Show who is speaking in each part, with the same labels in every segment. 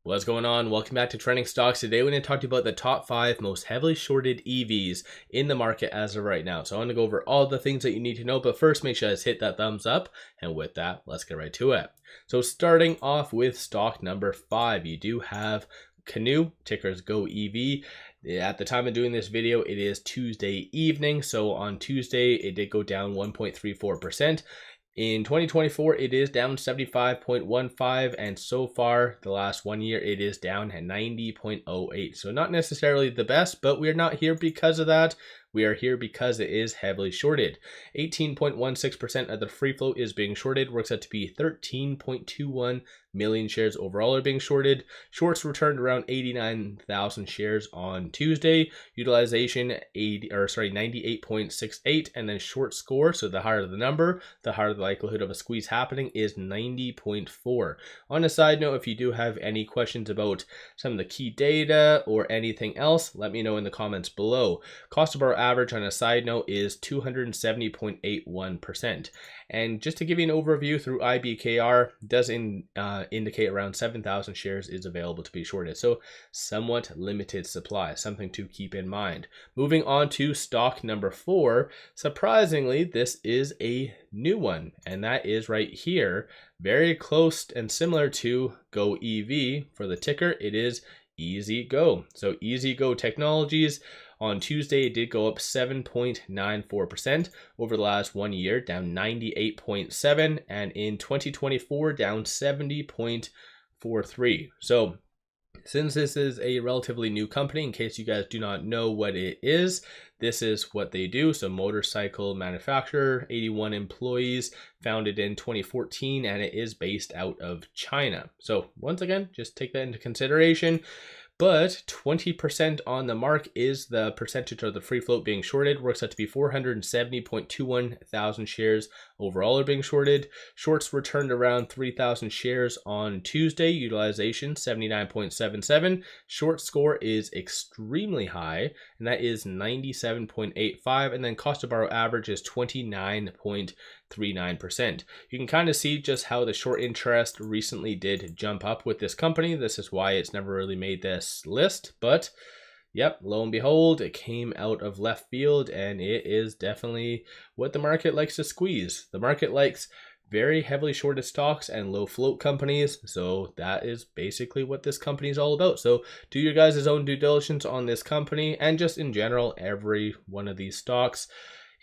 Speaker 1: What's going on? Welcome back to Trending Stocks. Today we're going to talk to you about the top 5 most heavily shorted EVs in the market as of right now. So I want to go over all the things that you need to know, but first make sure you guys hit that thumbs up. And with that, let's get right to it. So starting off with stock number 5, you do have Canoo, ticker's GOEV. At the time of doing this video, it is Tuesday evening. So on Tuesday, it did go down 1.34%. In 2024, it is down 75.15, and so far, the last 1 year, it is down at 90.08. So not necessarily the best, but we're not here because of that. We are here because it is heavily shorted. 18.16% of the free float is being shorted, works out to be 13.21 million shares overall are being shorted. Shorts returned around 89,000 shares on Tuesday. Utilization 98.68, and then short score, so the higher the number, the higher the likelihood of a squeeze happening, is 90.4. On a side note, if you do have any questions about some of the key data or anything else, let me know in the comments below. Cost of our average on a side note is 270.81%. And just to give you an overview through IBKR, does indicate around 7,000 shares is available to be shorted. So somewhat limited supply, something to keep in mind. Moving on to stock number 4, surprisingly, this is a new one, and that is right here. Very close and similar to GOEV. For the ticker, it is EZGO. So EZGO Technologies. On Tuesday, it did go up 7.94% over the last 1 year, down 98.7, and in 2024, down 70.43. So since this is a relatively new company, in case you guys do not know what it is, this is what they do. So motorcycle manufacturer, 81 employees, founded in 2014, and it is based out of China. So once again, just take that into consideration. But 20% on the mark is the percentage of the free float being shorted. Works out to be 470.21 thousand shares overall are being shorted. Shorts returned around 3,000 shares on Tuesday. Utilization 79.77. Short score is extremely high, and that is 97.85. And then cost to borrow average is 29.39%. You can kind of see just how the short interest recently did jump up with this company. This is why it's never really made this list, but yep, lo and behold, it came out of left field, and it is definitely what the market likes to squeeze. The market likes very heavily shorted stocks and low float companies, so that is basically what this company is all about. So do your guys' own due diligence on this company, and just in general, every one of these stocks.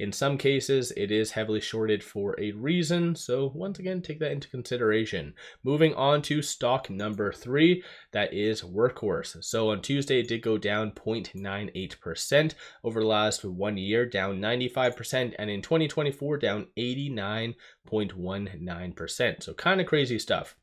Speaker 1: In some cases, it is heavily shorted for a reason, so once again, take that into consideration. Moving on to stock number 3, that is Workhorse. So on Tuesday, it did go down 0.98% over the last 1 year, down 95%, and in 2024, down 89.19%. So kind of crazy stuff.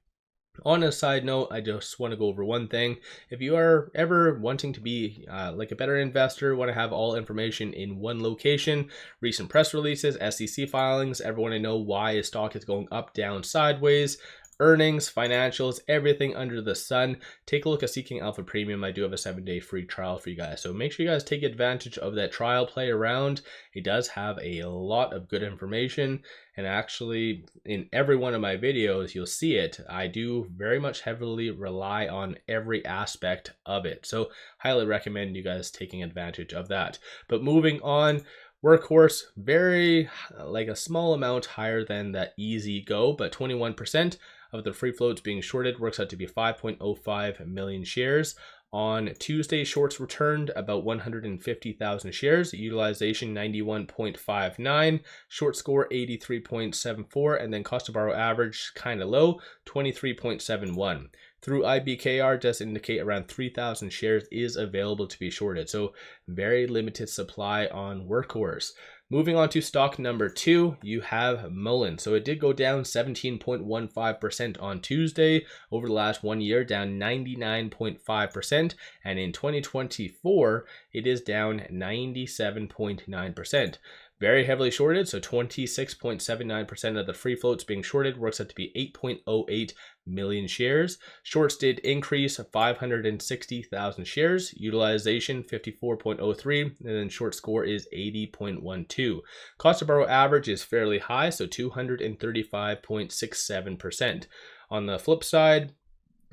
Speaker 1: On a side note, I just want to go over one thing. If you are ever wanting to be like a better investor, want to have all information in one location, recent press releases, SEC filings, everyone to know why a stock is going up, down, sideways, earnings, financials, everything under the sun, take a look at Seeking Alpha Premium. I do have a 7-day free trial for you guys, so make sure you guys take advantage of that trial, play around. It does have a lot of good information, and actually in every one of my videos you'll see it. I do very much heavily rely on every aspect of it, so highly recommend you guys taking advantage of that. But moving on, Workhorse, very like a small amount higher than that EZGO, but 21% of the free floats being shorted, works out to be 5.05 million shares. On Tuesday, shorts returned about 150,000 shares, utilization 91.59, short score 83.74, and then cost to borrow average kind of low, 23.71. Through IBKR does indicate around 3,000 shares is available to be shorted, so very limited supply on Workhorse. Moving on to stock number 2, you have MULN. So it did go down 17.15% on Tuesday over the last 1 year, down 99.5%. And in 2024, it is down 97.9%. Very heavily shorted, so 26.79% of the free floats being shorted, works out to be 8.08 million shares. Shorts did increase 560,000 shares, utilization 54.03, and then short score is 80.12. Cost to borrow average is fairly high, so 235.67%. On the flip side,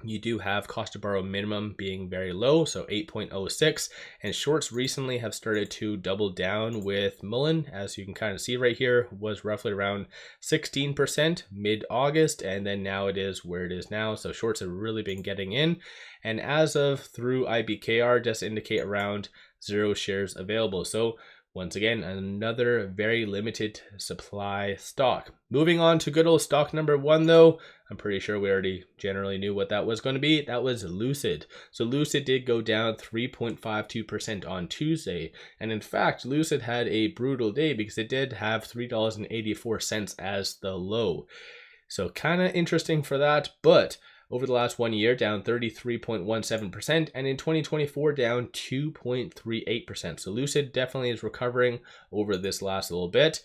Speaker 1: you do have cost to borrow minimum being very low, so 8.06, and shorts recently have started to double down with Mullen, as you can kind of see right here, was roughly around 16% mid-August, and then now it is where it is now, so shorts have really been getting in, and as of through IBKR does indicate around 0 shares available. So once again, another very limited supply stock. Moving on to good old stock number 1 though, I'm pretty sure we already generally knew what that was going to be. That was Lucid. So Lucid did go down 3.52% on Tuesday. And in fact, Lucid had a brutal day because it did have $3.84 as the low. So kind of interesting for that, but over the last 1 year, down 33.17%, and in 2024, down 2.38%. So Lucid definitely is recovering over this last little bit.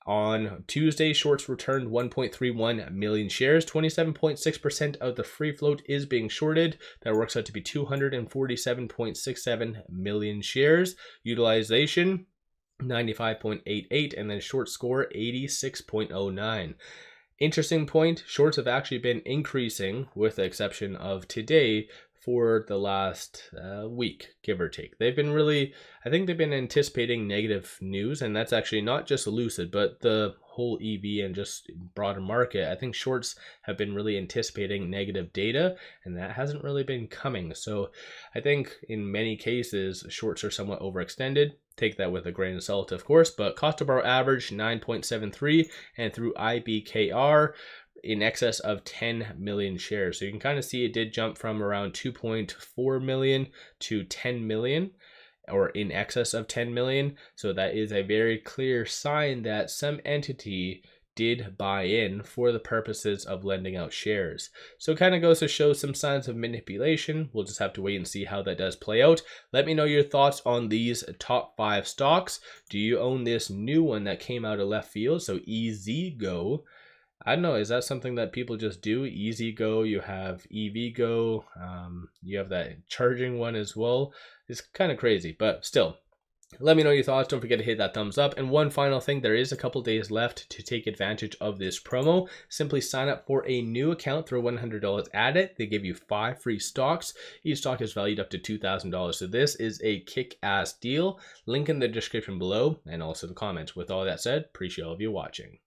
Speaker 1: On Tuesday, shorts returned 1.31 million shares. 27.6% of the free float is being shorted. That works out to be 247.67 million shares. Utilization 95.88, and then short score 86.09. Interesting point, shorts have actually been increasing with the exception of today for the last week, give or take. They've been really, I think they've been anticipating negative news, and that's actually not just Lucid, but the whole EV and just broader market. I think shorts have been really anticipating negative data, and that hasn't really been coming. So I think in many cases, shorts are somewhat overextended. Take that with a grain of salt, of course, but cost to borrow average 9.73, and through IBKR in excess of 10 million shares. So you can kind of see it did jump from around 2.4 million to 10 million, or in excess of 10 million. So that is a very clear sign that some entity did buy in for the purposes of lending out shares. So it kind of goes to show some signs of manipulation. We'll just have to wait and see how that does play out. Let me know your thoughts on these top 5 stocks. Do you own this new one that came out of left field? So EZGO. I don't know, is that something that people just do? EZGO, you have EVGO, you have that charging one as well. It's kind of crazy, but still. Let me know your thoughts. Don't forget to hit that thumbs up. And one final thing, there is a couple days left to take advantage of this promo. Simply sign up for a new account, throw $100 at it. They give you 5 free stocks. Each stock is valued up to $2,000. So this is a kick-ass deal. Link in the description below and also the comments. With all that said, appreciate all of you watching.